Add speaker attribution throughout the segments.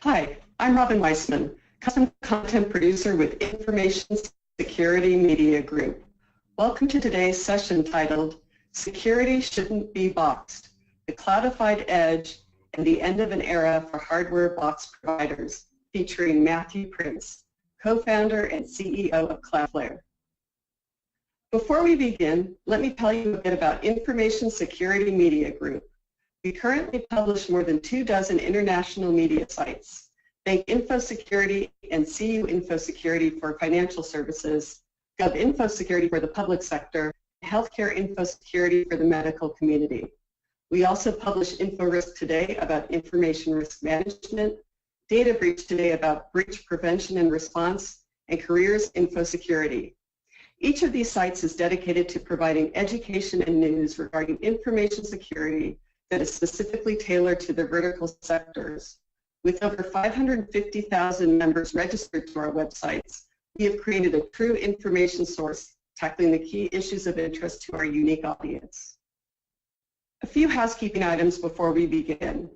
Speaker 1: Hi, I'm Robin Weissman, custom content producer with Information Security Media Group. Welcome to today's session titled Security Shouldn't Be Boxed, the Cloudified Edge and the End of an Era for Hardware Box Providers, featuring Matthew Prince, co-founder and CEO of CloudFlare. Before we begin, let me tell you a bit about Information Security Media Group. We currently publish more than 24 international media sites, Bank Info Security and CU Info Security for financial services, Gov Info Security for the public sector, and Healthcare Info Security for the medical community. We also publish Info Risk Today about information risk management, Data Breach Today about breach prevention and response, and Careers Info Security. Each of these sites is dedicated to providing education and news regarding information security that is specifically tailored to their vertical sectors. With over 550,000 members registered to our websites, we have created a true information source tackling the key issues of interest to our unique audience. A few housekeeping items before we begin.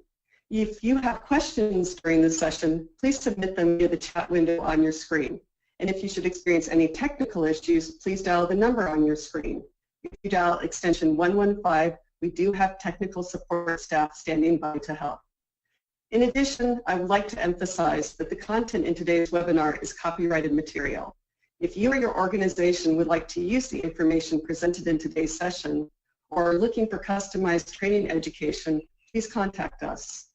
Speaker 1: If you have questions during the session, please submit them via the chat window on your screen. And if you should experience any technical issues, please dial the number on your screen. If you dial extension 115, we do have technical support staff standing by to help. In addition, I would like to emphasize that the content in today's webinar is copyrighted material. If you or your organization would like to use the information presented in today's session or are looking for customized training education, please contact us.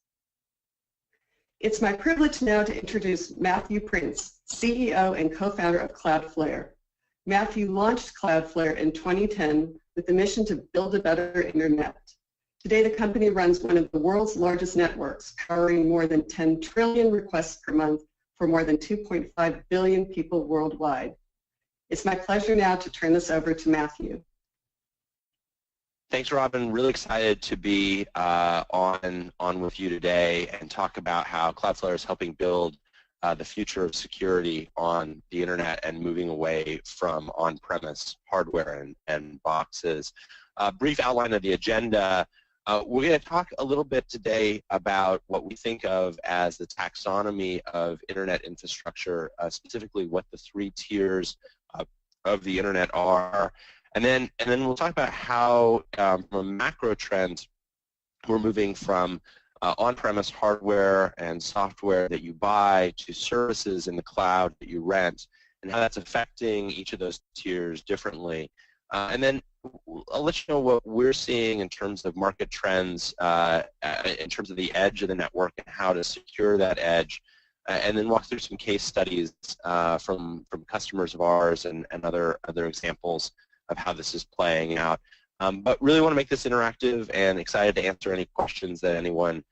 Speaker 1: It's my privilege now to introduce Matthew Prince, CEO and co-founder of CloudFlare. Matthew launched CloudFlare in 2010 with the mission to build a better internet. Today, the company runs one of the world's largest networks, powering more than 10 trillion requests per month for more than 2.5 billion people worldwide. It's my pleasure now to turn this over to Matthew.
Speaker 2: Thanks, Robin. Really excited to be on with you today and talk about how CloudFlare is helping build the future of security on the internet and moving away from on-premise hardware and boxes. Brief outline of the agenda. We're going to talk a little bit today about what we think of as the taxonomy of internet infrastructure, specifically what the 3 tiers of the internet are. And then we'll talk about how, from a macro trend, we're moving from on-premise hardware and software that you buy to services in the cloud that you rent, and how that's affecting each of those tiers differently. And then I'll let you know what we're seeing in terms of market trends, in terms of the edge of the network and how to secure that edge, and then walk through some case studies from customers of ours and other examples of how this is playing out. But really want to make this interactive and excited to answer any questions that anyone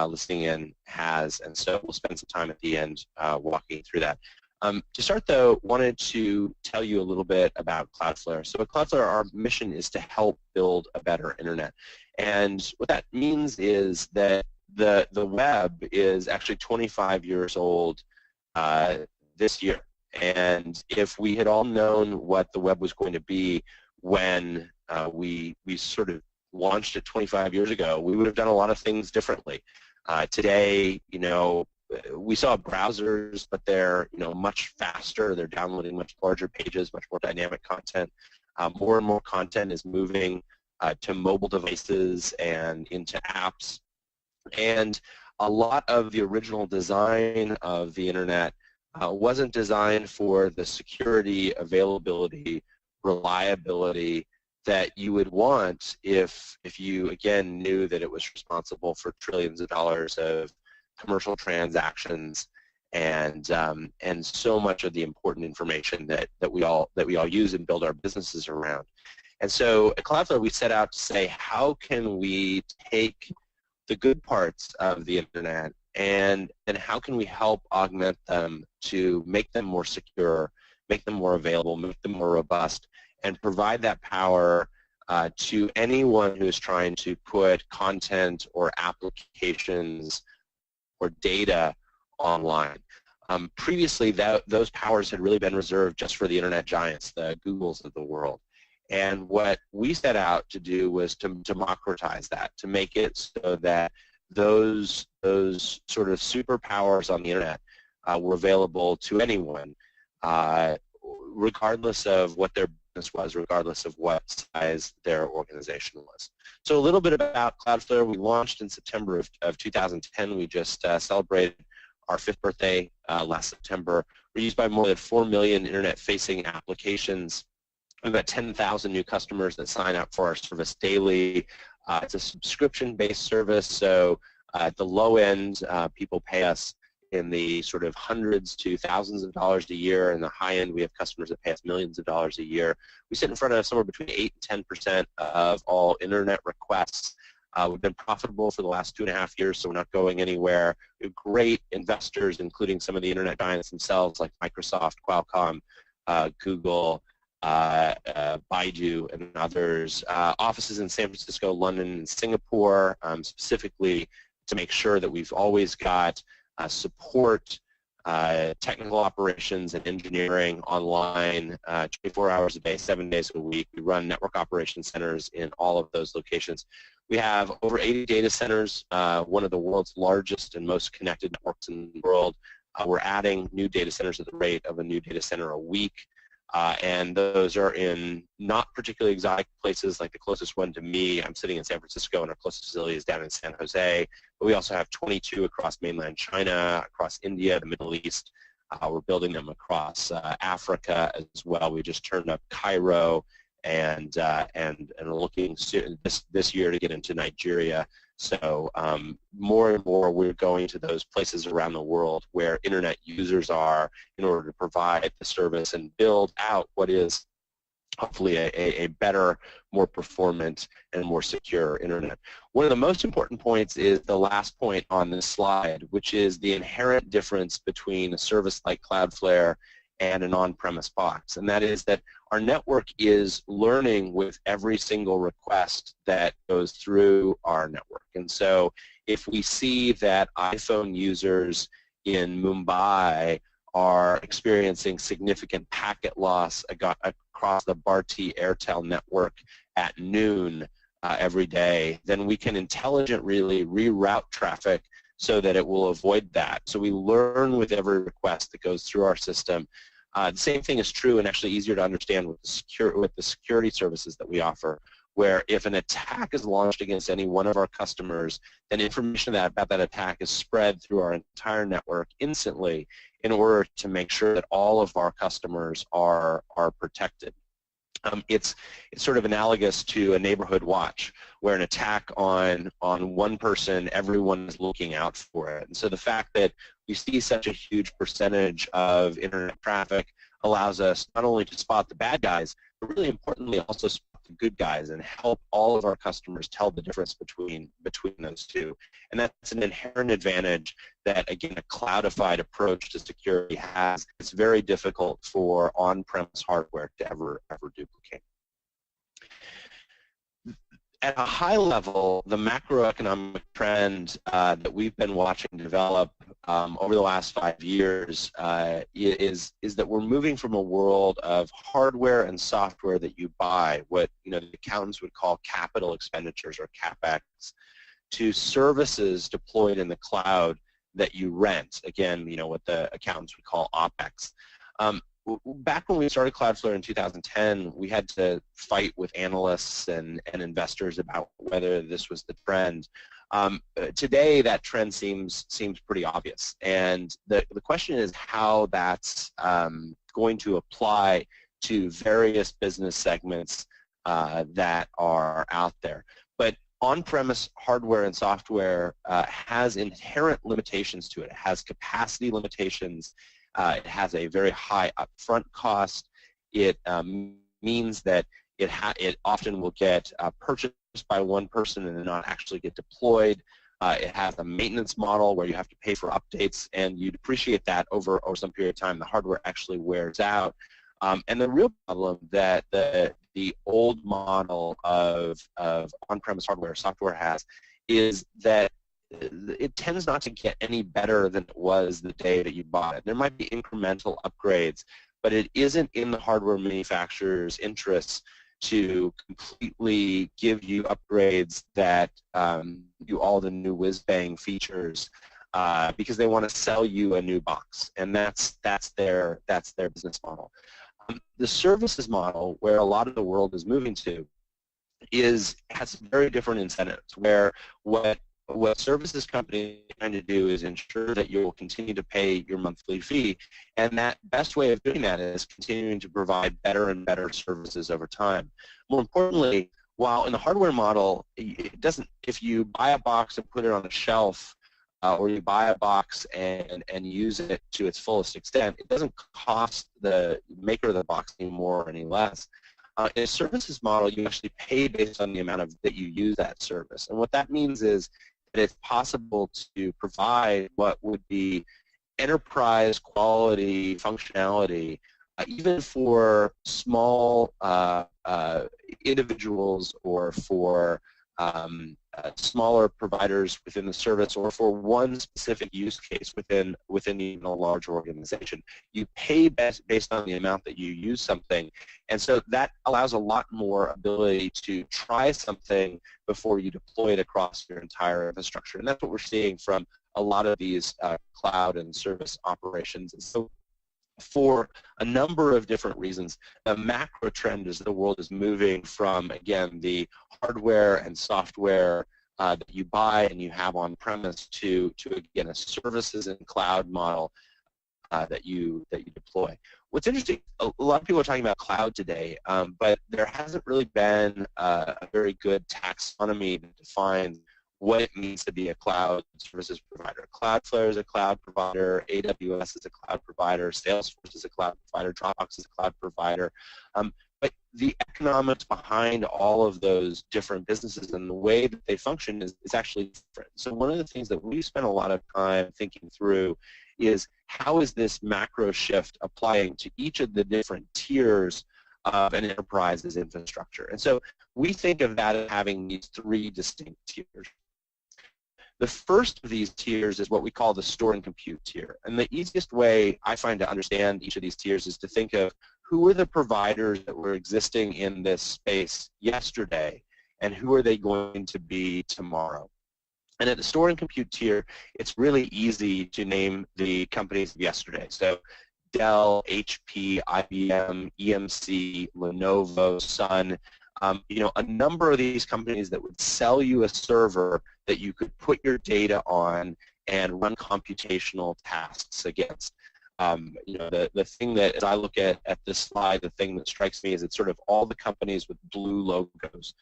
Speaker 2: listening in has, and so we'll spend some time at the end walking through that. To start though, wanted to tell you a little bit about CloudFlare. So at CloudFlare, our mission is to help build a better internet. And what that means is that the web is actually 25 years old this year. And if we had all known what the web was going to be when we sort of launched it 25 years ago, we would have done a lot of things differently. Today, we saw browsers, but they're much faster. They're downloading much larger pages, much more dynamic content. More and more content is moving to mobile devices and into apps. And a lot of the original design of the internet wasn't designed for the security, availability, reliability that you would want if you, again, knew that it was responsible for trillions of dollars of commercial transactions and so much of the important information that we all use and build our businesses around. And so at CloudFlare, we set out to say, how can we take the good parts of the internet and how can we help augment them to make them more secure, make them more available, make them more robust, and provide that power to anyone who is trying to put content or applications or data online. Previously, those powers had really been reserved just for the internet giants, the Googles of the world. And what we set out to do was to democratize that, to make it so that those sort of superpowers on the internet were available to anyone, regardless of what their business was, regardless of what size their organization was. So a little bit about CloudFlare. We launched in September of 2010. We just celebrated our 5th birthday last September. We're used by more than 4 million internet-facing applications. We've got 10,000 new customers that sign up for our service daily. It's a subscription-based service, so at the low end, people pay us in the sort of hundreds to thousands of dollars a year. In the high end, we have customers that pay us millions of dollars a year. We sit in front of somewhere between 8 and 10% of all internet requests. We've been profitable for the last 2.5 years, so we're not going anywhere. We have great investors, including some of the internet giants themselves, like Microsoft, Qualcomm, Google, Baidu, and others. Offices in San Francisco, London, and Singapore, specifically to make sure that we've always got support, technical operations, and engineering online 24 hours a day, 7 days a week. We run network operations centers in all of those locations. We have over 80 data centers, one of the world's largest and most connected networks in the world. We're adding new data centers at the rate of a new data center a week. And those are in not particularly exotic places. Like the closest one to me, I'm sitting in San Francisco, and our closest facility is down in San Jose. But we also have 22 across mainland China, across India, the Middle East. We're building them across Africa as well. We just turned up Cairo and are looking this year to get into Nigeria. So more and more we're going to those places around the world where internet users are in order to provide the service and build out what is hopefully a better, more performant, and more secure internet. One of the most important points is the last point on this slide, which is the inherent difference between a service like CloudFlare and an on-premise box, and that is that our network is learning with every single request that goes through our network. And so if we see that iPhone users in Mumbai are experiencing significant packet loss across the Bharti Airtel network at noon every day, then we can intelligently reroute traffic so that it will avoid that. So we learn with every request that goes through our system. The same thing is true and actually easier to understand with the security services that we offer, where if an attack is launched against any one of our customers, then information about that attack is spread through our entire network instantly in order to make sure that all of our customers are protected. It's sort of analogous to a neighborhood watch, where an attack on one person, everyone is looking out for it. And so the fact that we see such a huge percentage of internet traffic allows us not only to spot the bad guys, but really importantly also spot the good guys and help all of our customers tell the difference between those two. And that's an inherent advantage that, again, a cloudified approach to security has. It's very difficult for on-premise hardware to ever duplicate. At a high level, the macroeconomic trend that we've been watching develop over the last 5 years is that we're moving from a world of hardware and software that you buy, what the accountants would call capital expenditures or CapEx, to services deployed in the cloud that you rent. Again, what the accountants would call OpEx. Back when we started CloudFlare in 2010, we had to fight with analysts and investors about whether this was the trend. Today, that trend seems pretty obvious, and the question is how that's going to apply to various business segments that are out there. But on-premise hardware and software has inherent limitations to it. It has capacity limitations. It has a very high upfront cost. It means that it often will get purchased by one person and then not actually get deployed. It has a maintenance model where you have to pay for updates, and you depreciate that over some period of time. The hardware actually wears out. And the real problem that the old model of on-premise hardware or software has is that it tends not to get any better than it was the day that you bought it. There might be incremental upgrades, but it isn't in the hardware manufacturer's interests to completely give you upgrades that do all the new whiz-bang features because they want to sell you a new box, and that's their business model. The services model, where a lot of the world is moving to, has very different incentives, where what services companies are trying to do is ensure that you will continue to pay your monthly fee, and that best way of doing that is continuing to provide better and better services over time. More importantly, while in the hardware model, it doesn't, if you buy a box and put it on a shelf, or you buy a box and use it to its fullest extent, it doesn't cost the maker of the box any more or any less. In a services model, you actually pay based on the amount that you use that service. And what that means is that it's possible to provide what would be enterprise quality functionality even for small individuals, or for smaller providers within the service, or for one specific use case within even a large organization. You pay based on the amount that you use something, and so that allows a lot more ability to try something before you deploy it across your entire infrastructure. And that's what we're seeing from a lot of these cloud and service operations. And so for a number of different reasons, the macro trend is the world is moving from, again, the hardware and software that you buy and you have on premise to again, a services and cloud model that you deploy. What's interesting, a lot of people are talking about cloud today, but there hasn't really been a very good taxonomy that defines what it means to be a cloud services provider. CloudFlare is a cloud provider, AWS is a cloud provider, Salesforce is a cloud provider, Dropbox is a cloud provider. But the economics behind all of those different businesses and the way that they function is actually different. So one of the things that we spent a lot of time thinking through is how is this macro shift applying to each of the different tiers of an enterprise's infrastructure. And so we think of that as having these three distinct tiers. The first of these tiers is what we call the store and compute tier. And the easiest way I find to understand each of these tiers is to think of who are the providers that were existing in this space yesterday and who are they going to be tomorrow. And at the store and compute tier, it's really easy to name the companies of yesterday. So Dell, HP, IBM, EMC, Lenovo, Sun, a number of these companies that would sell you a server that you could put your data on and run computational tasks against. The thing that, as I look at this slide, the thing that strikes me is it's sort of all the companies with blue logos,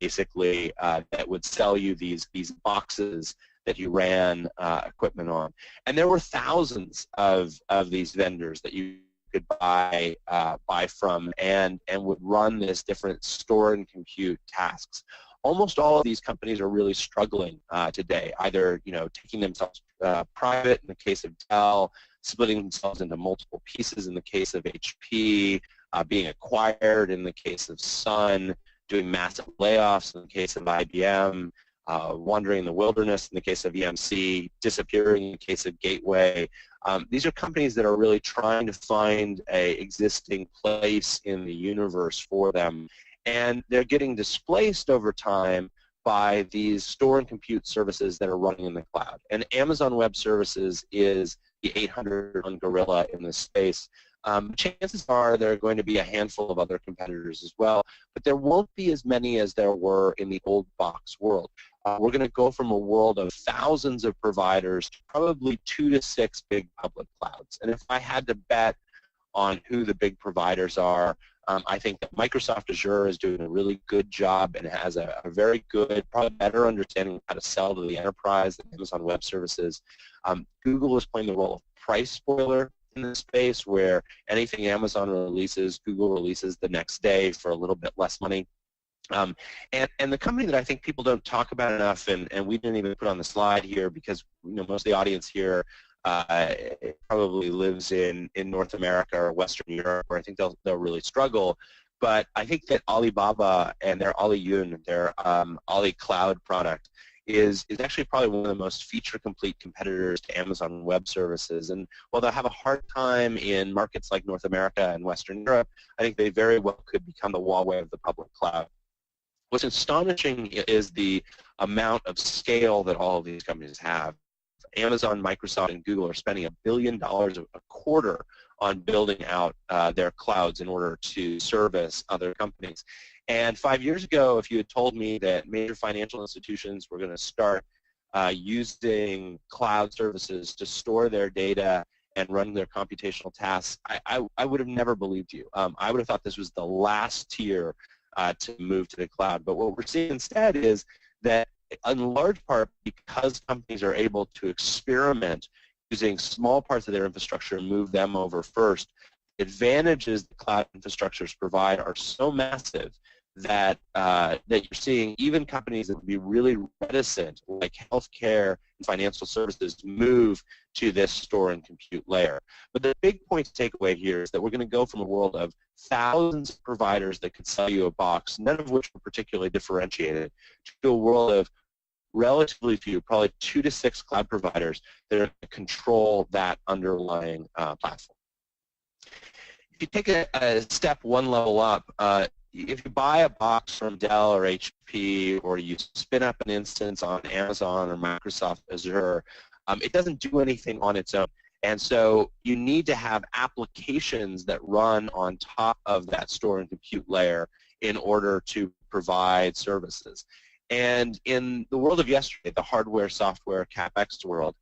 Speaker 2: basically, that would sell you these boxes that you ran equipment on. And there were thousands of these vendors that you could buy from and would run this different store and compute tasks. Almost all of these companies are really struggling today, either taking themselves private in the case of Dell, splitting themselves into multiple pieces in the case of HP, being acquired in the case of Sun, doing massive layoffs in the case of IBM, wandering in the wilderness in the case of EMC, disappearing in the case of Gateway. These are companies that are really trying to find an existing place in the universe for them, and they're getting displaced over time by these store and compute services that are running in the cloud. And Amazon Web Services is the 800-pound gorilla in this space. Chances are there are going to be a handful of other competitors as well, but there won't be as many as there were in the old box world. We're going to go from a world of thousands of providers to probably 2 to 6 big public clouds. And if I had to bet on who the big providers are, I think that Microsoft Azure is doing a really good job and has a very good, probably better understanding of how to sell to the enterprise than Amazon Web Services. Google is playing the role of price spoiler in this space, where anything Amazon releases, Google releases the next day for a little bit less money. And the company that I think people don't talk about enough, and we didn't even put on the slide here because most of the audience here probably lives in North America or Western Europe, where I think they'll really struggle. But I think that Alibaba and their Aliyun, their Ali Cloud product, is actually probably one of the most feature-complete competitors to Amazon Web Services. And while they'll have a hard time in markets like North America and Western Europe, I think they very well could become the Huawei of the public cloud. What's astonishing is the amount of scale that all of these companies have. Amazon, Microsoft, and Google are spending $1 billion a quarter on building out their clouds in order to service other companies. And 5 years ago, if you had told me that major financial institutions were going to start using cloud services to store their data and run their computational tasks, I would have never believed you. I would have thought this was the last tier to move to the cloud. But what we're seeing instead is that in large part because companies are able to experiment using small parts of their infrastructure and move them over first, the advantages the cloud infrastructures provide are so massive that that you're seeing even companies that would be really reticent, like healthcare and financial services, move to this store and compute layer. But the big point to take away here is that we're going to go from a world of thousands of providers that could sell you a box, none of which are particularly differentiated, to a world of relatively few, probably 2 to 6 cloud providers that are going to control that underlying platform. If you take a step one level up, if you buy a box from Dell or HP, or you spin up an instance on Amazon or Microsoft Azure, it doesn't do anything on its own. And so you need to have applications that run on top of that store and compute layer in order to provide services. And in the world of yesterday, the hardware, software, CapEx world,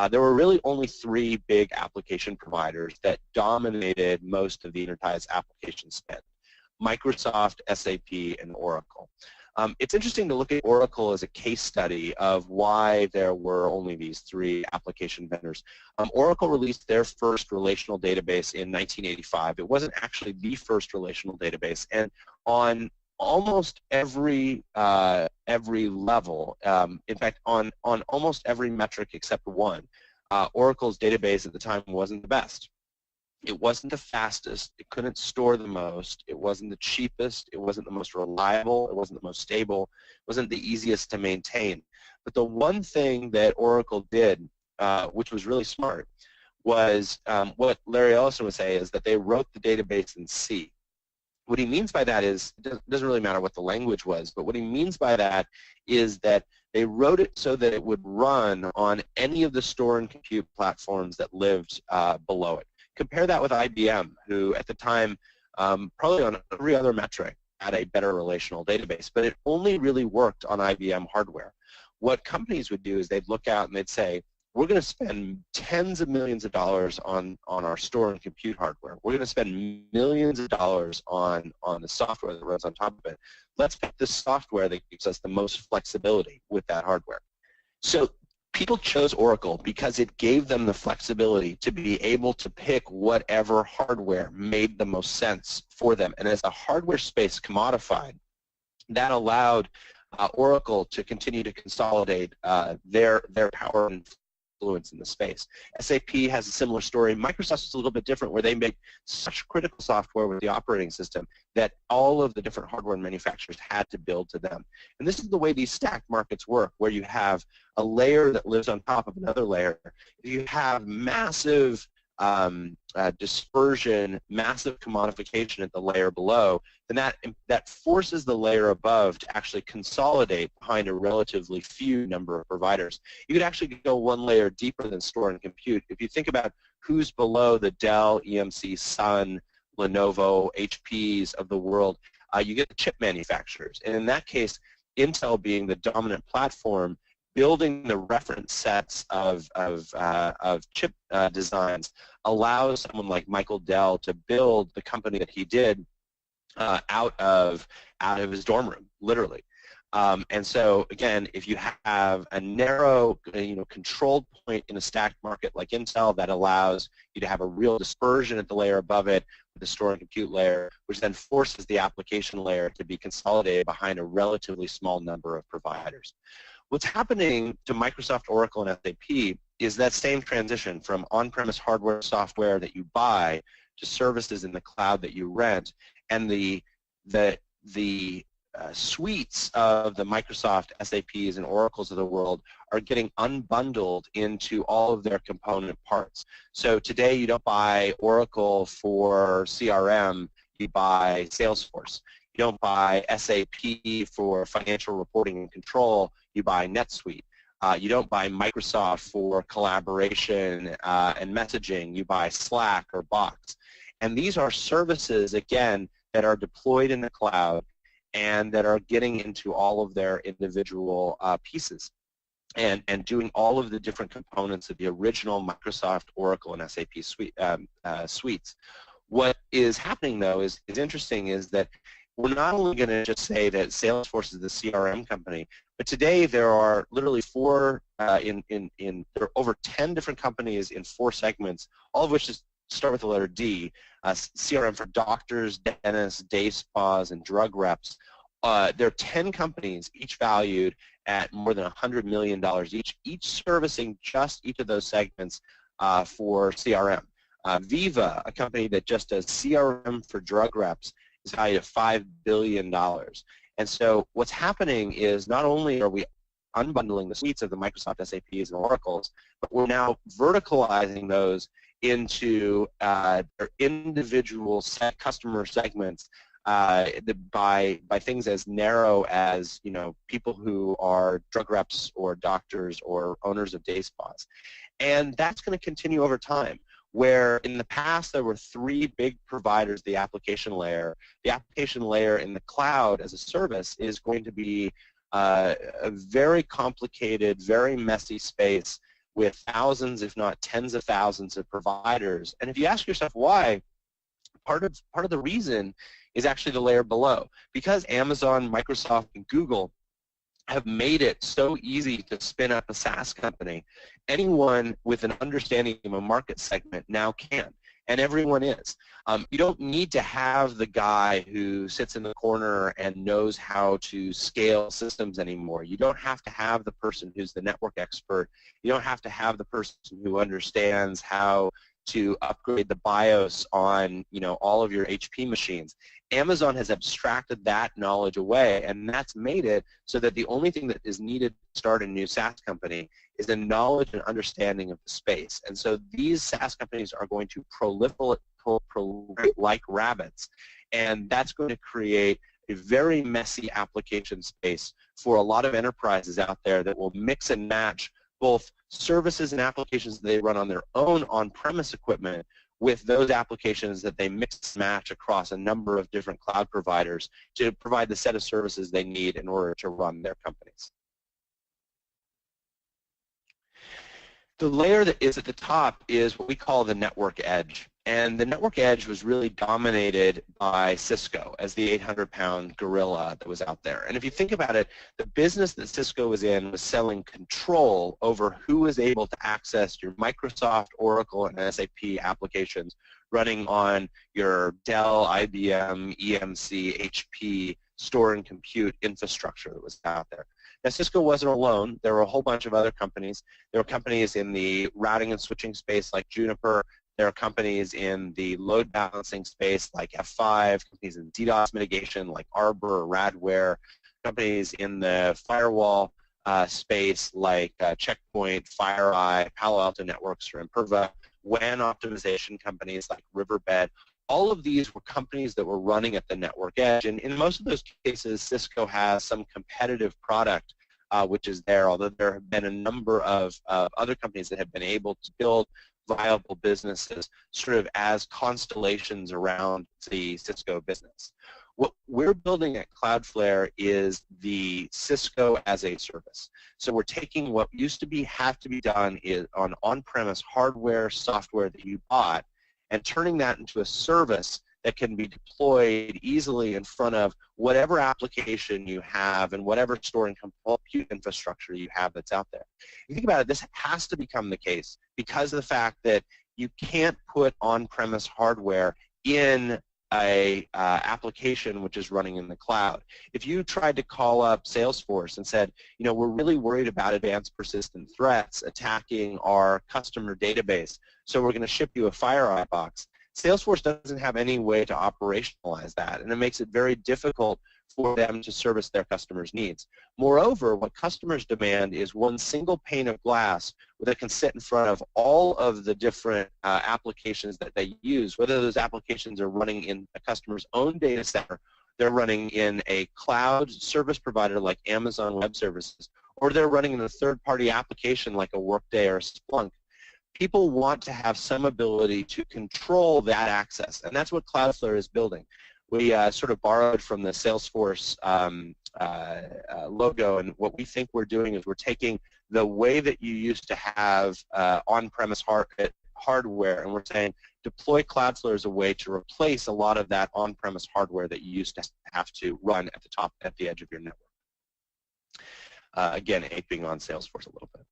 Speaker 2: there were really only 3 big application providers that dominated most of the enterprise application spend: Microsoft, SAP, and Oracle. It's interesting to look at Oracle as a case study of why there were only these 3 application vendors. Oracle released their first relational database in 1985. It wasn't actually the first relational database, and on almost every level, in fact, on almost every metric except one, Oracle's database at the time wasn't the best. It wasn't the fastest, it couldn't store the most, it wasn't the cheapest, it wasn't the most reliable, it wasn't the most stable, it wasn't the easiest to maintain. But the one thing that Oracle did, which was really smart, was what Larry Ellison would say is that they wrote the database in C. What he means by that is, it doesn't really matter what the language was, but what he means by that is that they wrote it so that it would run on any of the store and compute platforms that lived below it. Compare that with IBM, who at the time, probably on every other metric, had a better relational database, but it only really worked on IBM hardware. What companies would do is they'd look out and they'd say, we're going to spend tens of millions of dollars on our store and compute hardware. We're going to spend millions of dollars on the software that runs on top of it. Let's pick the software that gives us the most flexibility with that hardware. So people chose Oracle because it gave them the flexibility to be able to pick whatever hardware made the most sense for them. And as the hardware space commodified, that allowed Oracle to continue to consolidate their power and influence in the space. SAP has a similar story. Microsoft is a little bit different, where they make such critical software with the operating system that all of the different hardware manufacturers had to build to them. And this is the way these stacked markets work, where you have a layer that lives on top of another layer. If you have massive dispersion, massive commodification at the layer below, then that forces the layer above to actually consolidate behind a relatively few number of providers. You could actually go one layer deeper than store and compute. If you think about who's below the Dell, EMC, Sun, Lenovo, HPs of the world, you get the chip manufacturers. And in that case, Intel being the dominant platform, building the reference sets of chip designs allows someone like Michael Dell to build the company that he did out of his dorm room, literally. And so again, if you have a narrow, controlled point in a stacked market like Intel, that allows you to have a real dispersion at the layer above it with the store and compute layer, which then forces the application layer to be consolidated behind a relatively small number of providers. What's happening to Microsoft, Oracle, and SAP is that same transition from on-premise hardware, software that you buy to services in the cloud that you rent, and the suites of the Microsoft, SAPs, and Oracles of the world are getting unbundled into all of their component parts. So today you don't buy Oracle for CRM, you buy Salesforce. You don't buy SAP for financial reporting and control, you buy NetSuite. You don't buy Microsoft for collaboration and messaging, you buy Slack or Box. And these are services, again, that are deployed in the cloud and that are getting into all of their individual pieces and doing all of the different components of the original Microsoft, Oracle, and SAP suites. What is happening, though, is interesting, is that we're not only going to just say that Salesforce is the CRM company, but today there are literally there are over 10 different companies in 4 segments, all of which just start with the letter D. CRM for doctors, dentists, day spas, and drug reps. There are 10 companies, each valued at more than $100 million each servicing just each of those segments for CRM. Viva, a company that just does CRM for drug reps, is valued at $5 billion. And so what's happening is not only are we unbundling the suites of the Microsoft SAPs and Oracles, but we're now verticalizing those into their individual customer segments by things as narrow as, you know, people who are drug reps or doctors or owners of day spas. And that's going to continue over time, where in the past there were 3 big providers, the application layer. The application layer in the cloud as a service is going to be a very complicated, very messy space with thousands, if not tens of thousands of providers. And if you ask yourself why, part of the reason is actually the layer below. Because Amazon, Microsoft, and Google have made it so easy to spin up a SaaS company, anyone with an understanding of a market segment now can, and everyone is. You don't need to have the guy who sits in the corner and knows how to scale systems anymore. You don't have to have the person who's the network expert. You don't have to have the person who understands how to upgrade the BIOS on, you know, all of your HP machines. Amazon has abstracted that knowledge away, and that's made it so that the only thing that is needed to start a new SaaS company is the knowledge and understanding of the space. And so these SaaS companies are going to proliferate like rabbits, and that's going to create a very messy application space for a lot of enterprises out there that will mix and match both services and applications that they run on their own on-premise equipment with those applications that they mix and match across a number of different cloud providers to provide the set of services they need in order to run their companies. The layer that is at the top is what we call the network edge. And the network edge was really dominated by Cisco as the 800-pound gorilla that was out there. And if you think about it, the business that Cisco was in was selling control over who was able to access your Microsoft, Oracle, and SAP applications running on your Dell, IBM, EMC, HP store and compute infrastructure that was out there. Now, Cisco wasn't alone. There were a whole bunch of other companies. There were companies in the routing and switching space like Juniper. There are companies in the load balancing space like F5, companies in DDoS mitigation like Arbor or Radware, companies in the firewall space like Checkpoint, FireEye, Palo Alto Networks, or Imperva, WAN optimization companies like Riverbed. All of these were companies that were running at the network edge, and in most of those cases, Cisco has some competitive product which is there, although there have been a number of other companies that have been able to build viable businesses sort of as constellations around the Cisco business. What we're building at CloudFlare is the Cisco as a service. So we're taking what used to have to be done on-premise hardware, software that you bought, and turning that into a service that can be deployed easily in front of whatever application you have and whatever store and compute infrastructure you have that's out there. If you think about it, this has to become the case because of the fact that you can't put on-premise hardware in a application which is running in the cloud. If you tried to call up Salesforce and said, you know, we're really worried about advanced persistent threats attacking our customer database, so we're going to ship you a FireEye box, Salesforce doesn't have any way to operationalize that, and it makes it very difficult for them to service their customers' needs. Moreover, what customers demand is one single pane of glass that can sit in front of all of the different applications that they use, whether those applications are running in a customer's own data center, they're running in a cloud service provider like Amazon Web Services, or they're running in a third-party application like a Workday or a Splunk. People want to have some ability to control that access, and that's what CloudFlare is building. We sort of borrowed from the Salesforce logo, and what we think we're doing is we're taking the way that you used to have on-premise hardware, and we're saying deploy CloudFlare as a way to replace a lot of that on-premise hardware that you used to have to run at the top, at the edge of your network. Again, aping on Salesforce a little bit.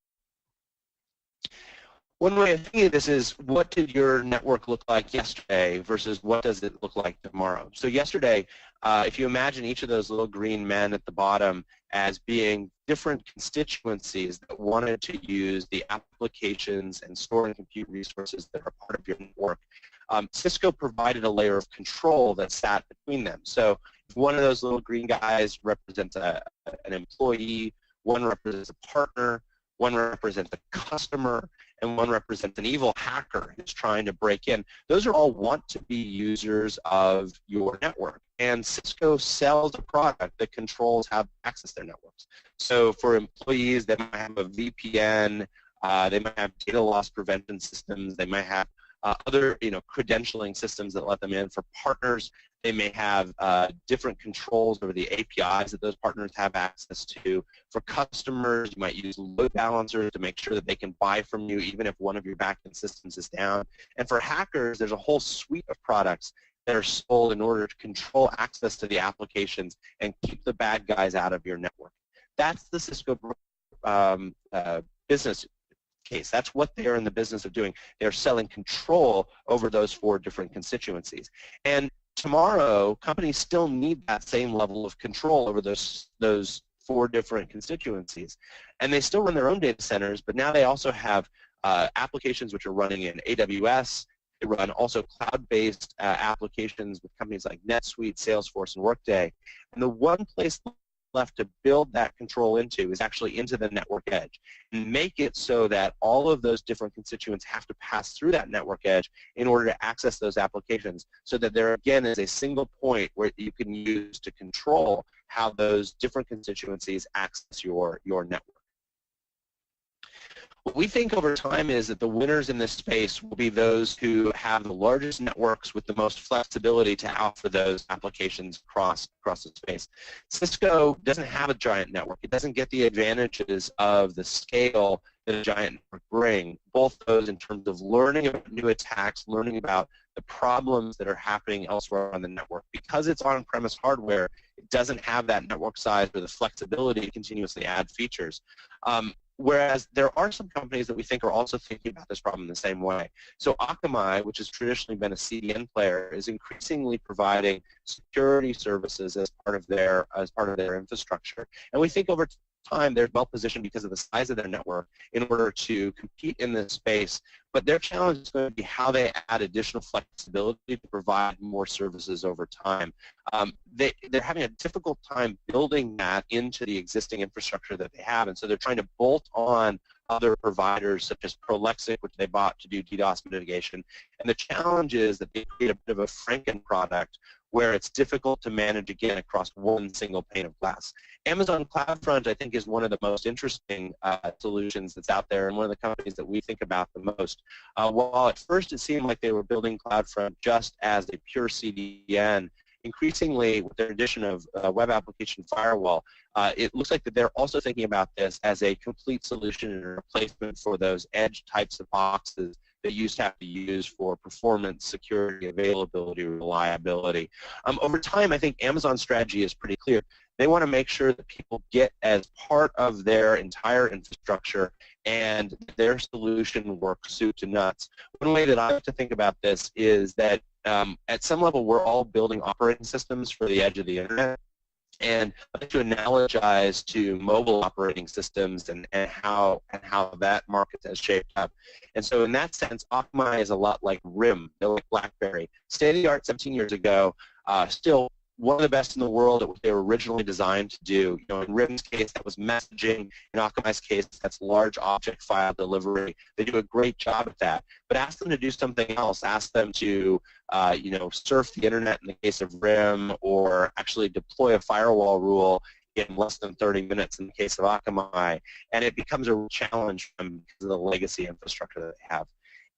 Speaker 2: One way of thinking of this is, what did your network look like yesterday versus what does it look like tomorrow? So yesterday, if you imagine each of those little green men at the bottom as being different constituencies that wanted to use the applications and store and compute resources that are part of your network, Cisco provided a layer of control that sat between them. So if one of those little green guys represents an employee, one represents a partner, one represents a customer, and one represents an evil hacker who's trying to break in. Those are all want to be users of your network. And Cisco sells a product that controls how to access their networks. So for employees, they might have a VPN, they might have data loss prevention systems, they might have other credentialing systems that let them in. For partners, they may have different controls over the APIs that those partners have access to. For customers, you might use load balancers to make sure that they can buy from you even if one of your backend systems is down. And for hackers, there's a whole suite of products that are sold in order to control access to the applications and keep the bad guys out of your network. That's the Cisco business case. That's what they're in the business of doing. They're selling control over those 4 different constituencies. And tomorrow, companies still need that same level of control over those 4 different constituencies. And they still run their own data centers, but now they also have applications which are running in AWS. They run also cloud-based applications with companies like NetSuite, Salesforce, and Workday. And the one place left to build that control into is actually into the network edge, and make it so that all of those different constituents have to pass through that network edge in order to access those applications, so that there again is a single point where you can use to control how those different constituencies access your network. What we think over time is that the winners in this space will be those who have the largest networks with the most flexibility to offer those applications across the space. Cisco doesn't have a giant network. It doesn't get the advantages of the scale that a giant network brings, both those in terms of learning about new attacks, learning about the problems that are happening elsewhere on the network. Because it's on-premise hardware, it doesn't have that network size or the flexibility to continuously add features. Whereas there are some companies that we think are also thinking about this problem the same way. So Akamai, which has traditionally been a CDN player, is increasingly providing security services as part of their infrastructure. And we think over time they're well positioned because of the size of their network in order to compete in this space. But their challenge is going to be how they add additional flexibility to provide more services over time. They're having a difficult time building that into the existing infrastructure that they have, and so they're trying to bolt on other providers such as Prolexic, which they bought to do DDoS mitigation. And the challenge is that they create a bit of a Franken product where it's difficult to manage, again, across one single pane of glass. Amazon CloudFront, I think, is one of the most interesting solutions that's out there, and one of the companies that we think about the most. While at first it seemed like they were building CloudFront just as a pure CDN, increasingly, with their addition of web application firewall, it looks like that they're also thinking about this as a complete solution and a replacement for those edge types of boxes that you used to have to use for performance, security, availability, reliability. Over time, I think Amazon's strategy is pretty clear. They want to make sure that people get as part of their entire infrastructure and their solution works soup to nuts. One way that I like to think about this is that at some level we're all building operating systems for the edge of the internet. And I like to analogize to mobile operating systems and how that market has shaped up. And so in that sense, Akamai is a lot like RIM, like BlackBerry. State of the art 17 years ago, still one of the best in the world at what they were originally designed to do. In RIM's case, that was messaging. In Akamai's case, that's large object file delivery. They do a great job at that. But ask them to do something else. Ask them to, surf the internet in the case of RIM, or actually deploy a firewall rule in less than 30 minutes in the case of Akamai, and it becomes a real challenge for them because of the legacy infrastructure that they have.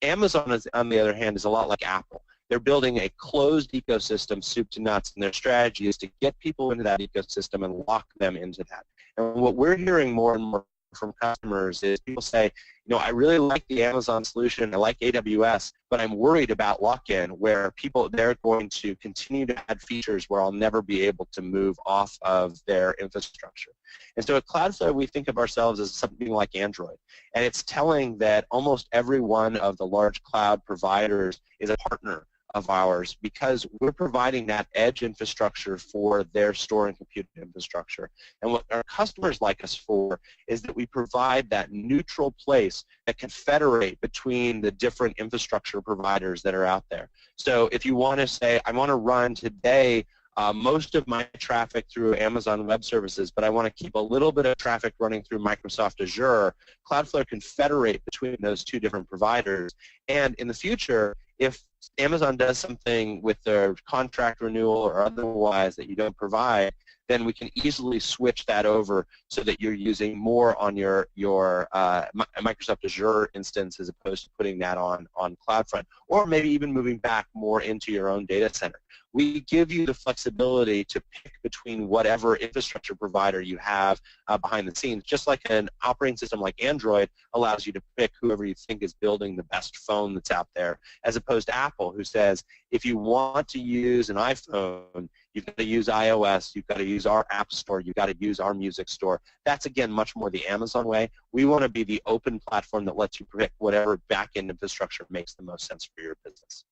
Speaker 2: Amazon, on the other hand, is a lot like Apple. They're building a closed ecosystem, soup to nuts, and their strategy is to get people into that ecosystem and lock them into that. And what we're hearing more and more from customers is people say, I really like the Amazon solution, I like AWS, but I'm worried about lock-in, where they're going to continue to add features where I'll never be able to move off of their infrastructure. And so at Cloudflare, we think of ourselves as something like Android, and it's telling that almost every one of the large cloud providers is a partner of ours, because we're providing that edge infrastructure for their store and compute infrastructure. And what our customers like us for is that we provide that neutral place that can federate between the different infrastructure providers that are out there. So if you want to say, I want to run today most of my traffic through Amazon Web Services, but I want to keep a little bit of traffic running through Microsoft Azure, Cloudflare can federate between those two different providers. And in the future, if Amazon does something with their contract renewal or otherwise that you don't provide, then we can easily switch that over so that you're using more on your Microsoft Azure instance as opposed to putting that on CloudFront, or maybe even moving back more into your own data center. We give you the flexibility to pick between whatever infrastructure provider you have behind the scenes, just like an operating system like Android allows you to pick whoever you think is building the best phone that's out there, as opposed to Apple, who says, if you want to use an iPhone, you've got to use iOS, you've got to use our App Store, you've got to use our music store. That's, again, much more the Amazon way. We want to be the open platform that lets you pick whatever back-end infrastructure makes the most sense for your business.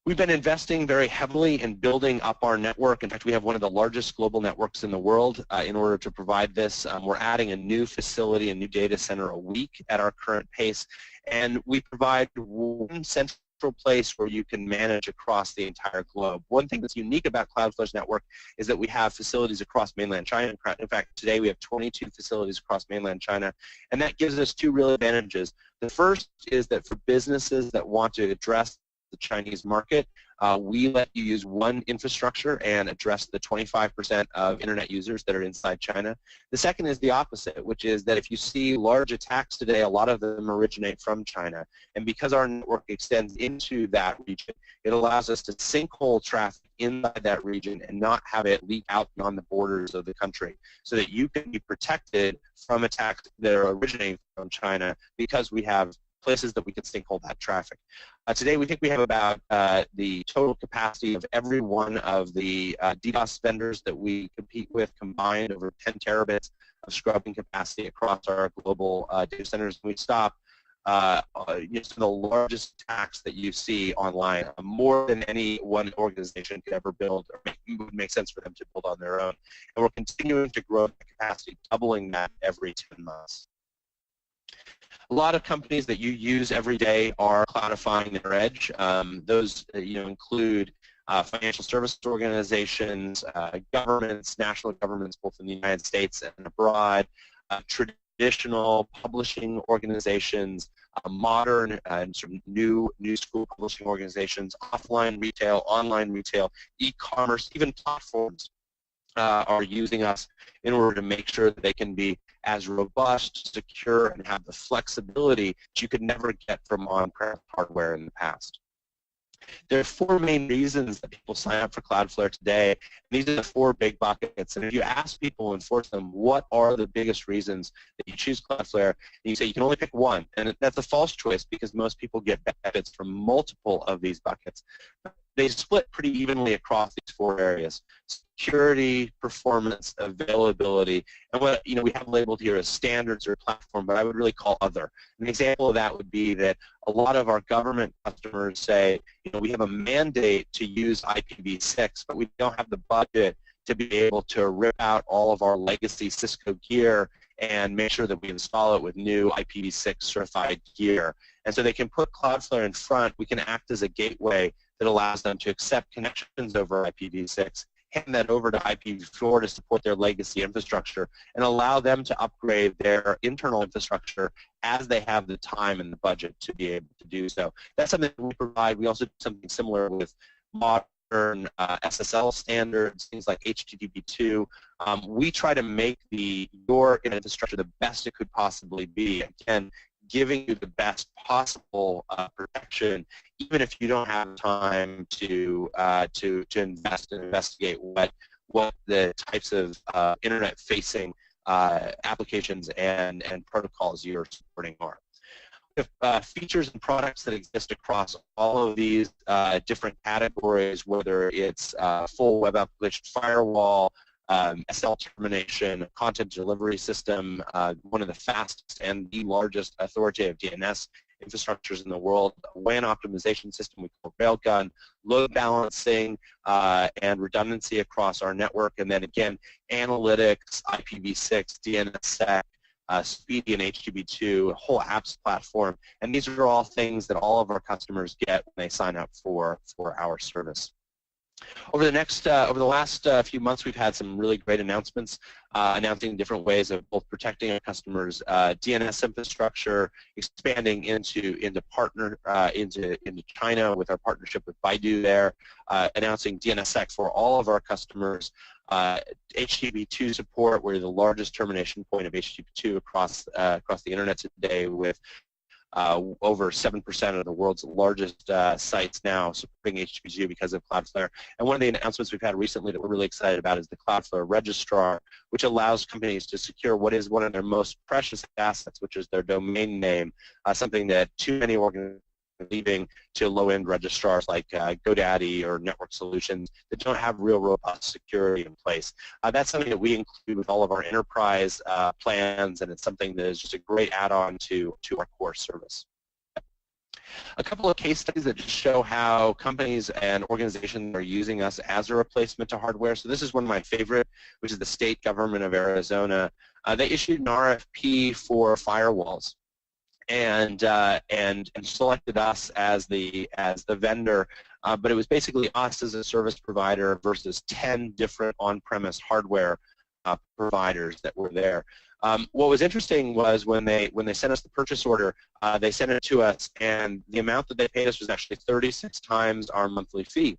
Speaker 2: We've been investing very heavily in building up our network. In fact, we have one of the largest global networks in the world. In order to provide this, we're adding a new facility, a new data center a week at our current pace, and we provide one central place where you can manage across the entire globe. One thing that's unique about Cloudflare's network is that we have facilities across mainland China. In fact, today we have 22 facilities across mainland China, and that gives us two real advantages. The first is that for businesses that want to address the Chinese market, we let you use one infrastructure and address the 25% of internet users that are inside China. The second is the opposite, which is that if you see large attacks today, a lot of them originate from China. And because our network extends into that region, it allows us to sinkhole traffic inside that region and not have it leak out beyond the borders of the country, so that you can be protected from attacks that are originating from China, because we have places that we can sinkhole that traffic. Today we think we have about the total capacity of every one of the DDoS vendors that we compete with combined, over 10 terabits of scrubbing capacity across our global data centers. We stop some of the largest attacks that you see online, more than any one organization could ever build, or would make sense for them to build on their own. And we're continuing to grow the capacity, doubling that every 10 months. A lot of companies that you use every day are cloudifying their edge. Those include financial service organizations, governments, national governments, both in the United States and abroad, traditional publishing organizations, modern and sort of new school publishing organizations, offline retail, online retail, e-commerce, even platforms are using us in order to make sure that they can be as robust, secure, and have the flexibility that you could never get from on-prem hardware in the past. There are four main reasons that people sign up for Cloudflare today. These are the four big buckets. And if you ask people and force them, what are the biggest reasons that you choose Cloudflare, and you say you can only pick one. And that's a false choice, because most people get benefits from multiple of these buckets. They split pretty evenly across these four areas: security, performance, availability, and what we have labeled here as standards or platform, but I would really call other. An example of that would be that a lot of our government customers say, we have a mandate to use IPv6, but we don't have the budget to be able to rip out all of our legacy Cisco gear and make sure that we install it with new IPv6 certified gear. And so they can put Cloudflare in front. We can act as a gateway that allows them to accept connections over IPv6, hand that over to IPv4 to support their legacy infrastructure, and allow them to upgrade their internal infrastructure as they have the time and the budget to be able to do so. That's something that we provide. We also do something similar with modern SSL standards, things like HTTP2. We try to make your infrastructure the best it could possibly be. Again, giving you the best possible protection, even if you don't have time to invest and investigate what the types of internet-facing applications and protocols you're supporting are. We have features and products that exist across all of these different categories, whether it's full web application firewall, SL termination, content delivery system, one of the fastest and the largest authoritative DNS infrastructures in the world, WAN optimization system we call Railgun, load balancing and redundancy across our network, and then again, analytics, IPv6, DNSSEC, Speedy and HTTP2, a whole apps platform, and these are all things that all of our customers get when they sign up for our service. Over the last few months, we've had some really great announcements announcing different ways of both protecting our customers' DNS infrastructure, expanding into China with our partnership with Baidu there, announcing DNSSEC for all of our customers, HTTP2 support. We're the largest termination point of HTTP2 across the internet today, with over 7% of the world's largest sites now supporting HTTP2 because of CloudFlare. And one of the announcements we've had recently that we're really excited about is the CloudFlare Registrar, which allows companies to secure what is one of their most precious assets, which is their domain name, something that too many organizations are leaving to low-end registrars like GoDaddy or Network Solutions that don't have real robust security in place. That's something that we include with all of our enterprise plans, and it's something that is just a great add-on to our core service. A couple of case studies that just show how companies and organizations are using us as a replacement to hardware. So this is one of my favorite, which is the state government of Arizona. They issued an RFP for firewalls, and selected us as the vendor, but it was basically us as a service provider versus 10 different on-premise hardware providers that were there. What was interesting was when they sent us the purchase order, they sent it to us, and the amount that they paid us was actually 36 times our monthly fee.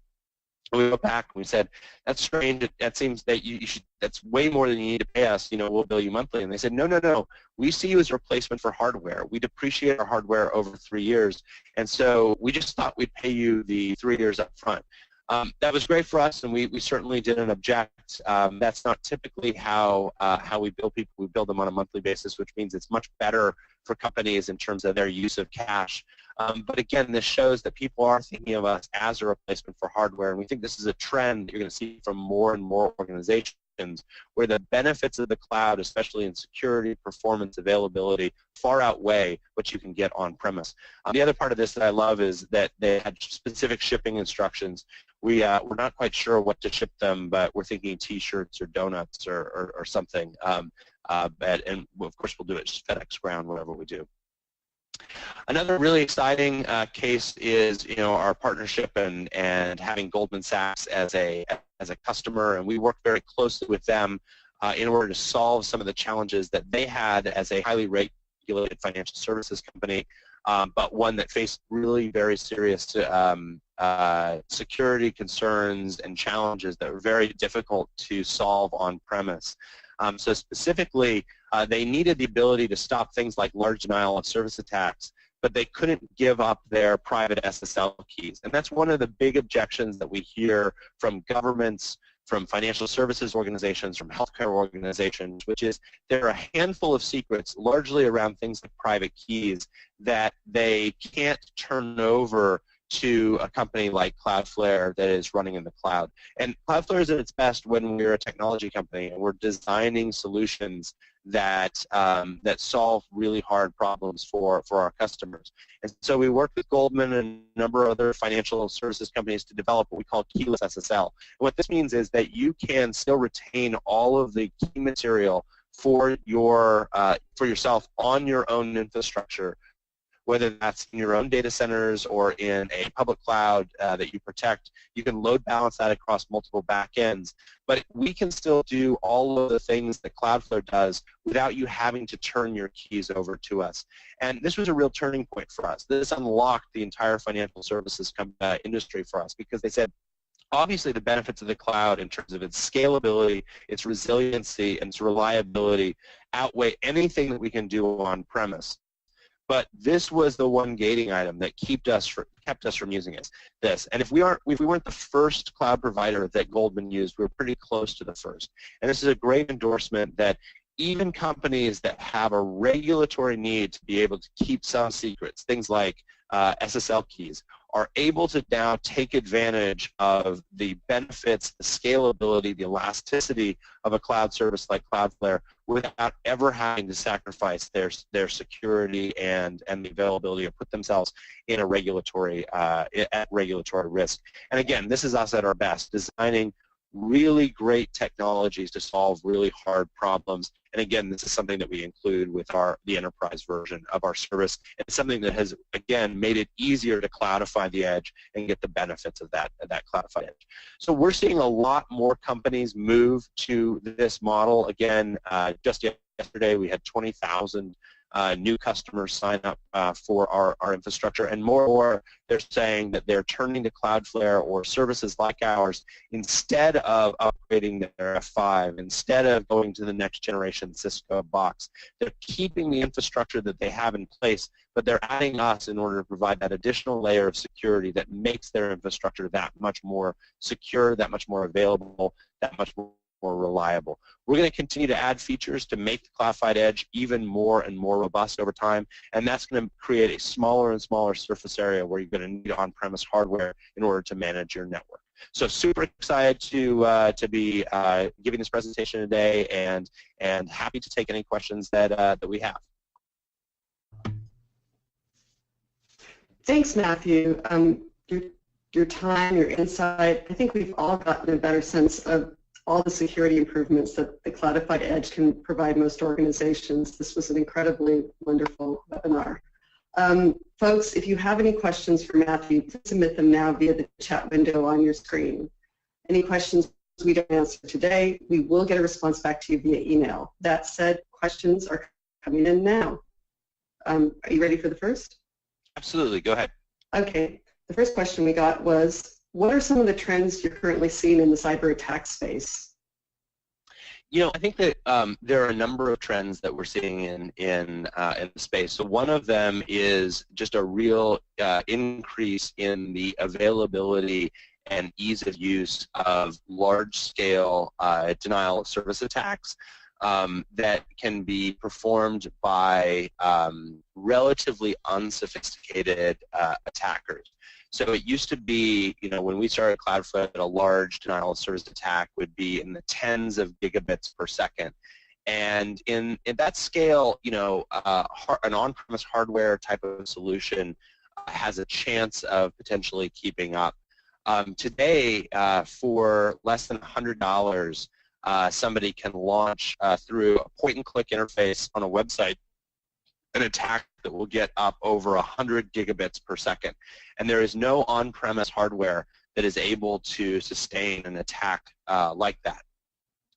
Speaker 2: We went back and we said, that's strange. That seems that you should. That's way more than you need to pay us. You know, we'll bill you monthly. And they said, no. We see you as a replacement for hardware. We depreciate our hardware over 3 years, and so we just thought we'd pay you the 3 years up front. That was great for us, and we certainly didn't object. That's not typically how we bill people. We bill them on a monthly basis, which means it's much better for companies in terms of their use of cash. But again, this shows that people are thinking of us as a replacement for hardware, and we think this is a trend that you're going to see from more and more organizations, where the benefits of the cloud, especially in security, performance, availability, far outweigh what you can get on-premise. The other part of this that I love is that they had specific shipping instructions. We're not quite sure what to ship them, but we're thinking T-shirts or donuts or something. And of course, we'll do it just FedEx Ground, whatever we do. Another really exciting case is, our partnership and having Goldman Sachs as a customer, and we work very closely with them in order to solve some of the challenges that they had as a highly regulated financial services company, but one that faced really very serious security concerns and challenges that were very difficult to solve on-premise. So specifically, they needed the ability to stop things like large denial of service attacks, but they couldn't give up their private SSL keys. And that's one of the big objections that we hear from governments, from financial services organizations, from healthcare organizations, which is there are a handful of secrets, largely around things like private keys, that they can't turn over to a company like CloudFlare that is running in the cloud. And CloudFlare is at its best when we're a technology company and we're designing solutions that solve really hard problems for our customers. And so we work with Goldman and a number of other financial services companies to develop what we call keyless SSL. And what this means is that you can still retain all of the key material for yourself on your own infrastructure whether that's in your own data centers or in a public cloud that you protect. You can load balance that across multiple backends, but we can still do all of the things that CloudFlare does without you having to turn your keys over to us. And this was a real turning point for us. This unlocked the entire financial services industry for us, because they said, obviously, the benefits of the cloud in terms of its scalability, its resiliency, and its reliability outweigh anything that we can do on-premise. But this was the one gating item that kept us from using this. And if we weren't the first cloud provider that Goldman used, we were pretty close to the first. And this is a great endorsement that even companies that have a regulatory need to be able to keep some secrets, things like SSL keys, are able to now take advantage of the benefits, the scalability, the elasticity of a cloud service like CloudFlare without ever having to sacrifice their security and the availability, or put themselves in a regulatory risk. And again, this is us at our best, designing really great technologies to solve really hard problems. And again, this is something that we include with the enterprise version of our service. It's something that has, again, made it easier to cloudify the edge and get the benefits of that cloudified edge. So we're seeing a lot more companies move to this model. Again, just yesterday we had 20,000 new customers sign up for our infrastructure, and more they're saying that they're turning to CloudFlare or services like ours instead of upgrading their F5, instead of going to the next generation Cisco box. They're keeping the infrastructure that they have in place, but they're adding us in order to provide that additional layer of security that makes their infrastructure that much more secure, that much more available, that much more reliable. We're going to continue to add features to make the cloudified edge even more and more robust over time, and that's going to create a smaller and smaller surface area where you're going to need on-premise hardware in order to manage your network. So super excited to be giving this presentation today, and happy to take any questions that we have.
Speaker 1: Thanks, Matthew. Your time, your insight, I think we've all gotten a better sense of all the security improvements that the cloudified edge can provide most organizations. This was an incredibly wonderful webinar. Folks, if you have any questions for Matthew, please submit them now via the chat window on your screen. Any questions we don't answer today, we will get a response back to you via email. That said, questions are coming in now. Are you ready for the first?
Speaker 2: Absolutely, go ahead.
Speaker 1: Okay, the first question we got was, what are some of the trends you're currently seeing in the cyber attack space?
Speaker 2: You know, I think that there are a number of trends that we're seeing in the space. So one of them is just a real increase in the availability and ease of use of large-scale denial of service attacks that can be performed by relatively unsophisticated attackers. So it used to be, you know, when we started CloudFlare, a large denial of service attack would be in the tens of gigabits per second. And in that scale, you know, an on-premise hardware type of solution has a chance of potentially keeping up. Today, for less than $100, somebody can launch through a point-and-click interface on a website an attack that will get up over 100 gigabits per second. And there is no on-premise hardware that is able to sustain an attack like that.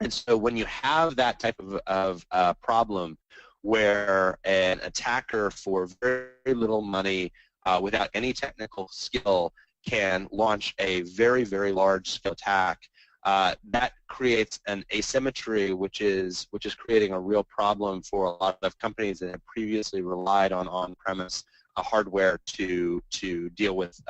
Speaker 2: And so when you have that type of problem where an attacker for very little money without any technical skill can launch a very, very large-scale attack, that creates an asymmetry which is creating a real problem for a lot of companies that have previously relied on on-premise hardware to deal with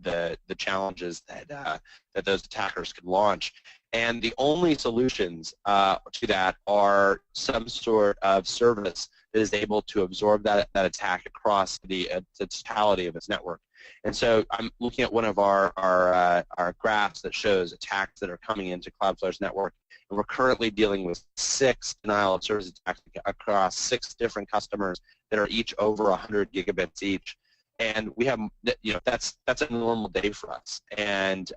Speaker 2: the challenges that those attackers could launch. And the only solutions to that are some sort of service that is able to absorb that attack across the totality of its network. And so I'm looking at one of our graphs that shows attacks that are coming into CloudFlare's network, and we're currently dealing with 6 denial of service attacks across 6 different customers that are each over 100 gigabits each. And we have, you know, that's a normal day for us, and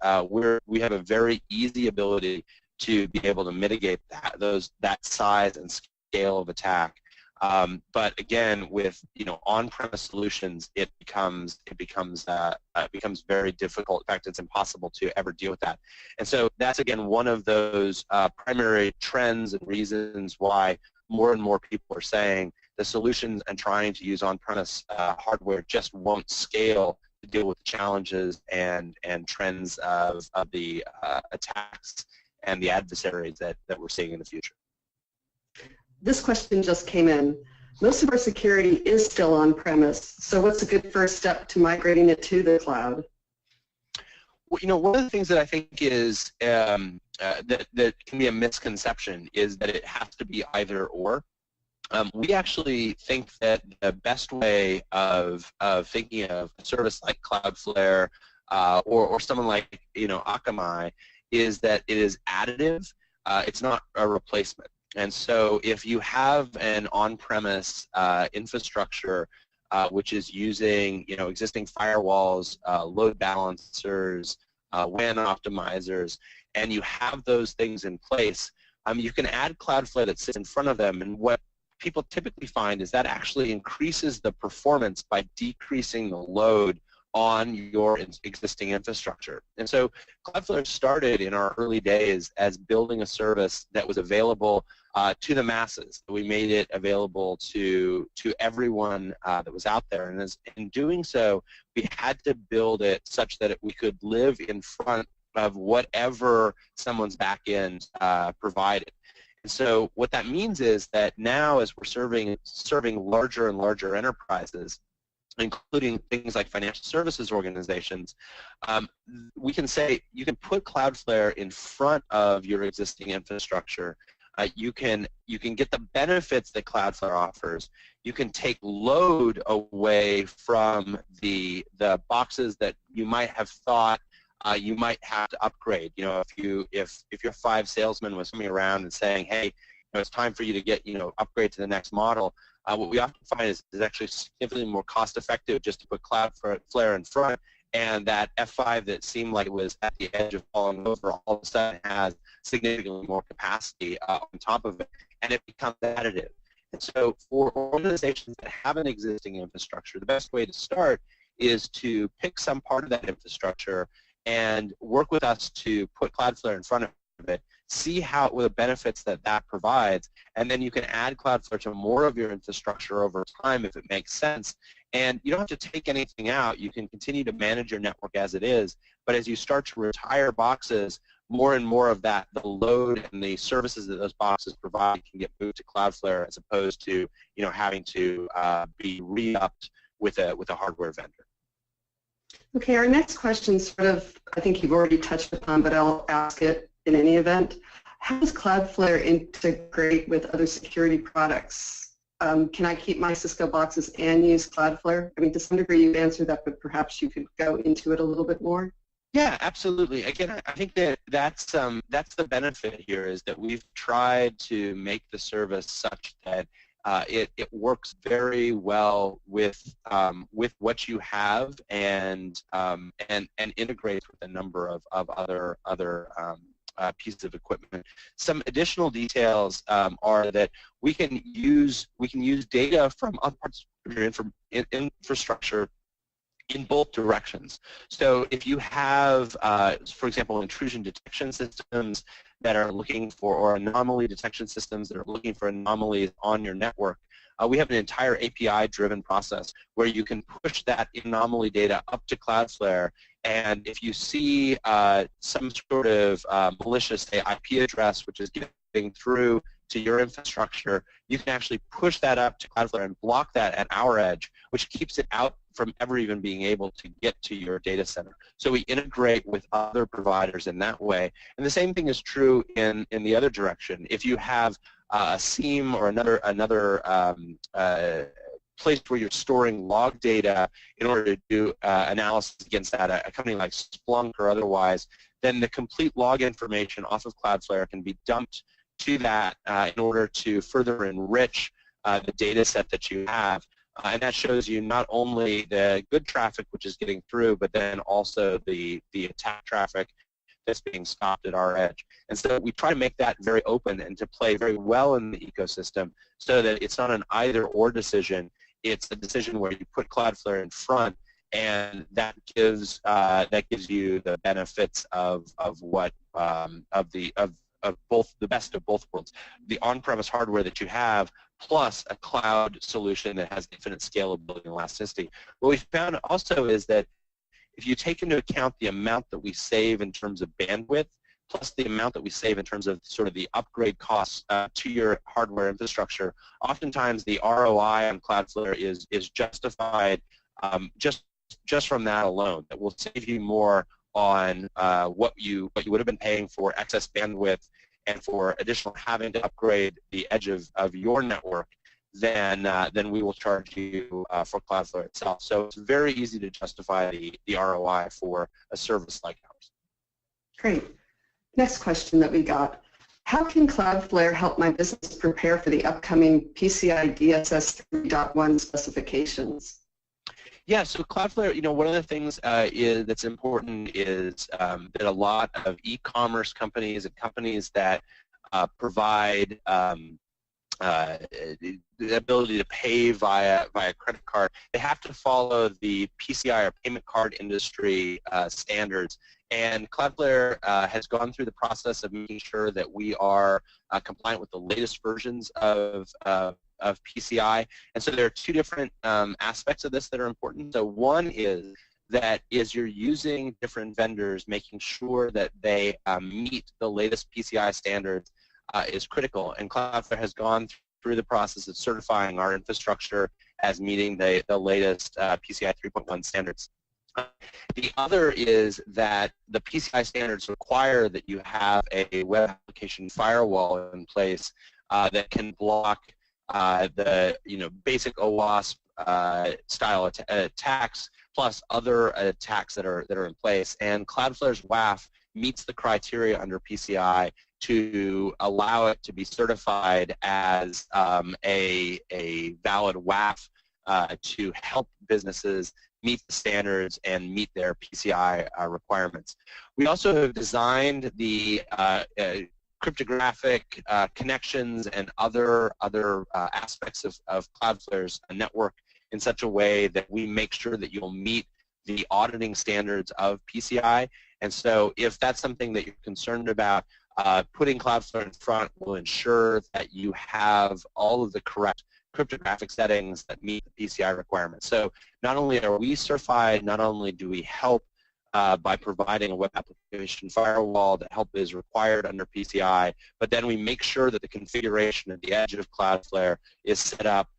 Speaker 2: we have a very easy ability to be able to mitigate that size and scale of attack But again, with on-premise solutions, it becomes very difficult. In fact, it's impossible to ever deal with that. And so that's again one of those primary trends and reasons why more and more people are saying the solutions and trying to use on-premise hardware just won't scale to deal with the challenges and trends of the attacks and the adversaries that we're seeing in the future.
Speaker 1: This question just came in. Most of our security is still on-premise, so what's a good first step to migrating it to the cloud?
Speaker 2: Well, one of the things that I think is that can be a misconception is that it has to be either or. We actually think that the best way of thinking of a service like CloudFlare or someone like Akamai is that it is additive. It's not a replacement. And so if you have an on-premise infrastructure which is using existing firewalls, load balancers, WAN optimizers, and you have those things in place, you can add CloudFlare that sits in front of them, and what people typically find is that actually increases the performance by decreasing the load on your existing infrastructure. And so CloudFlare started in our early days as building a service that was available to the masses. We made it available to everyone that was out there, and in doing so, we had to build it such that we could live in front of whatever someone's back end provided. And so what that means is that now as we're serving larger and larger enterprises, including things like financial services organizations, we can say you can put CloudFlare in front of your existing infrastructure. You can get the benefits that CloudFlare offers. You can take load away from the boxes that you might have thought you might have to upgrade. If your 5 salesmen was coming around and saying, hey, it's time for you to get upgrade to the next model. What we often find is it's actually significantly more cost-effective just to put CloudFlare in front, and that F5 that seemed like it was at the edge of falling over all of a sudden has significantly more capacity on top of it, and it becomes additive. And so for organizations that have an existing infrastructure, the best way to start is to pick some part of that infrastructure and work with us to put CloudFlare in front of it, see what the benefits that provides, and then you can add CloudFlare to more of your infrastructure over time if it makes sense. And you don't have to take anything out. You can continue to manage your network as it is, but as you start to retire boxes, more and more of that, the load and the services that those boxes provide can get moved to CloudFlare as opposed to having to be re-upped with a hardware vendor.
Speaker 1: Okay, our next question sort of, I think you've already touched upon, but I'll ask it in any event. How does CloudFlare integrate with other security products? Can I keep my Cisco boxes and use CloudFlare? I mean, to some degree you've answered that, but perhaps you could go into it a little bit more.
Speaker 2: Yeah, absolutely. Again, I think that's the benefit here is that we've tried to make the service such that it works very well with what you have and integrates with a number of other pieces of equipment. Some additional details are that we can use data from other parts of your infrastructure in both directions. So if you have, for example, intrusion detection systems that are looking for, or anomaly detection systems that are looking for anomalies on your network, we have an entire API-driven process where you can push that anomaly data up to CloudFlare, and if you see some sort of malicious, say, IP address which is getting through to your infrastructure, you can actually push that up to CloudFlare and block that at our edge, which keeps it out from ever even being able to get to your data center. So we integrate with other providers in that way. And the same thing is true in the other direction. If you have a SIEM or another place where you're storing log data in order to do analysis against that, a company like Splunk or otherwise, then the complete log information off of CloudFlare can be dumped to that in order to further enrich the data set that you have. And that shows you not only the good traffic which is getting through, but then also the attack traffic that's being stopped at our edge. And so we try to make that very open and to play very well in the ecosystem so that it's not an either-or decision. It's a decision where you put Cloudflare in front, and that gives you the benefits of both the best of both worlds, the on-premise hardware that you have, plus a cloud solution that has infinite scalability and elasticity. What we found also is that if you take into account the amount that we save in terms of bandwidth, plus the amount that we save in terms of sort of the upgrade costs to your hardware infrastructure, oftentimes the ROI on Cloudflare is justified just from that alone. That will save you more on what you would have been paying for excess bandwidth and for additional having to upgrade the edge of your network than we will charge you for Cloudflare itself. So it's very easy to justify the ROI for a service like ours.
Speaker 1: Great. Next question that we got. How can Cloudflare help my business prepare for the upcoming PCI DSS 3.1 specifications?
Speaker 2: Yeah, so Cloudflare, one of the things that's important is that a lot of e-commerce companies and companies that provide the ability to pay via credit card, they have to follow the PCI or payment card industry standards. And Cloudflare has gone through the process of making sure that we are compliant with the latest versions of PCI. And so there are two different aspects of this that are important. So one is that you're using different vendors, making sure that they meet the latest PCI standards is critical. And Cloudflare has gone through the process of certifying our infrastructure as meeting the latest PCI 3.1 standards. The other is that the PCI standards require that you have a web application firewall in place that can block the basic OWASP style attacks plus other attacks that are in place. And Cloudflare's WAF meets the criteria under PCI to allow it to be certified as a valid WAF to help businesses meet the standards and meet their PCI requirements. We also have designed the cryptographic connections and other aspects of Cloudflare's network in such a way that we make sure that you'll meet the auditing standards of PCI. And so if that's something that you're concerned about, putting Cloudflare in front will ensure that you have all of the correct cryptographic settings that meet the PCI requirements. So not only are we certified, not only do we help by providing a web application firewall that help is required under PCI, but then we make sure that the configuration at the edge of Cloudflare is set up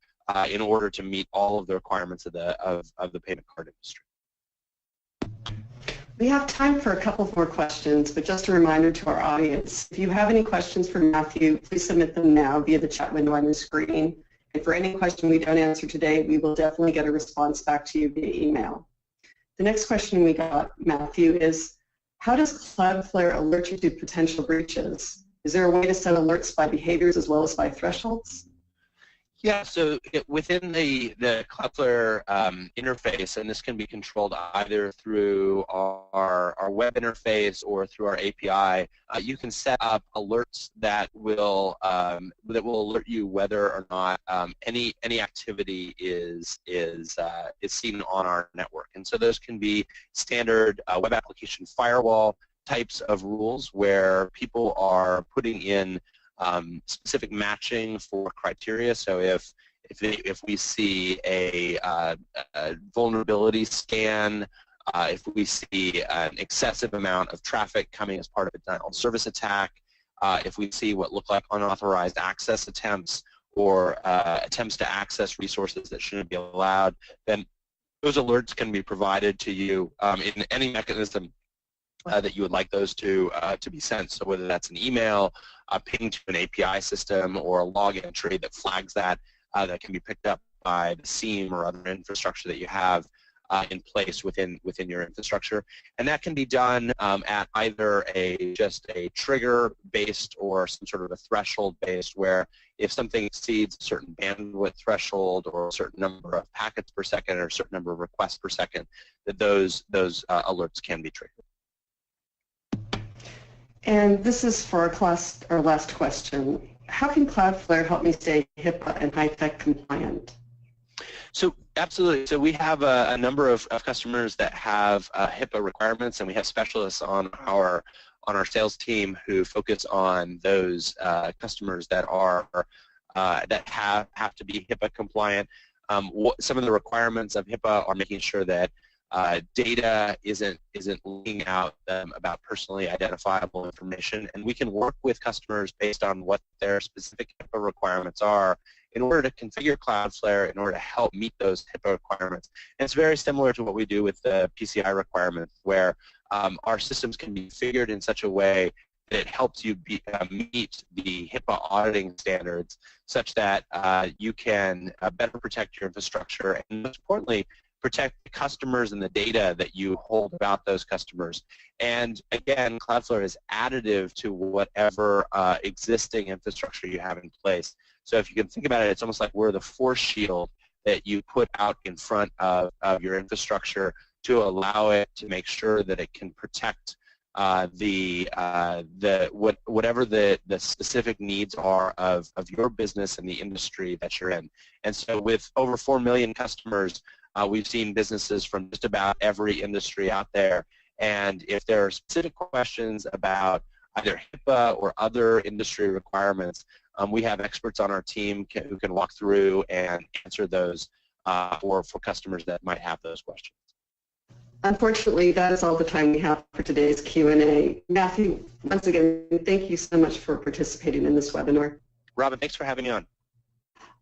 Speaker 2: in order to meet all of the requirements of the payment card industry.
Speaker 1: We have time for a couple more questions, but just a reminder to our audience, if you have any questions for Matthew, please submit them now via the chat window on your screen. And for any question we don't answer today, we will definitely get a response back to you via email. The next question we got, Matthew, is how does Cloudflare alert you to potential breaches? Is there a way to set alerts by behaviors as well as by thresholds?
Speaker 2: Yeah, so within the Cloudflare interface, and this can be controlled either through our web interface or through our API, you can set up alerts that will alert you whether or not any activity is seen on our network. And so those can be standard web application firewall types of rules where people are putting in specific matching for criteria. So if we see a vulnerability scan, if we see an excessive amount of traffic coming as part of a denial of service attack, if we see what look like unauthorized access attempts or attempts to access resources that shouldn't be allowed, then those alerts can be provided to you in any mechanism that you would like those to be sent. So whether that's an email, a ping to an API system, or a log entry that flags that can be picked up by the SIEM or other infrastructure that you have in place within your infrastructure. And that can be done at either just a trigger-based or some sort of a threshold-based, where if something exceeds a certain bandwidth threshold or a certain number of packets per second or a certain number of requests per second, that those alerts can be triggered.
Speaker 1: And this is for our last question. How can CloudFlare help me stay HIPAA and high-tech compliant?
Speaker 2: So absolutely. So we have a number of customers that have HIPAA requirements, and we have specialists on our sales team who focus on those customers that are that have to be HIPAA compliant. Some of the requirements of HIPAA are making sure that data isn't leaking out about personally identifiable information, and we can work with customers based on what their specific HIPAA requirements are in order to configure CloudFlare in order to help meet those HIPAA requirements. And it's very similar to what we do with the PCI requirements, where our systems can be configured in such a way that it helps you meet the HIPAA auditing standards such that you can better protect your infrastructure and, most importantly, protect the customers and the data that you hold about those customers. And again, CloudFlare is additive to whatever existing infrastructure you have in place. So if you can think about it, it's almost like we're the force shield that you put out in front of your infrastructure to allow it to make sure that it can protect whatever the specific needs are of your business and the industry that you're in. And so with over 4 million customers, we've seen businesses from just about every industry out there. And if there are specific questions about either HIPAA or other industry requirements, we have experts on our team who can walk through and answer those for customers that might have those questions.
Speaker 1: Unfortunately, that is all the time we have for today's Q&A. Matthew, once again, thank you so much for participating in this webinar.
Speaker 2: Robin, thanks for having me on.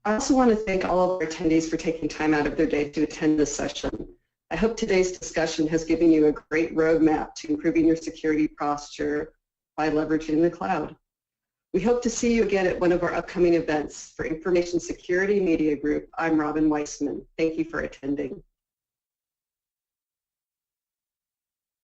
Speaker 1: I also want to thank all of our attendees for taking time out of their day to attend this session. I hope today's discussion has given you a great roadmap to improving your security posture by leveraging the cloud. We hope to see you again at one of our upcoming events. For Information Security Media Group, I'm Robin Weissman. Thank you for attending.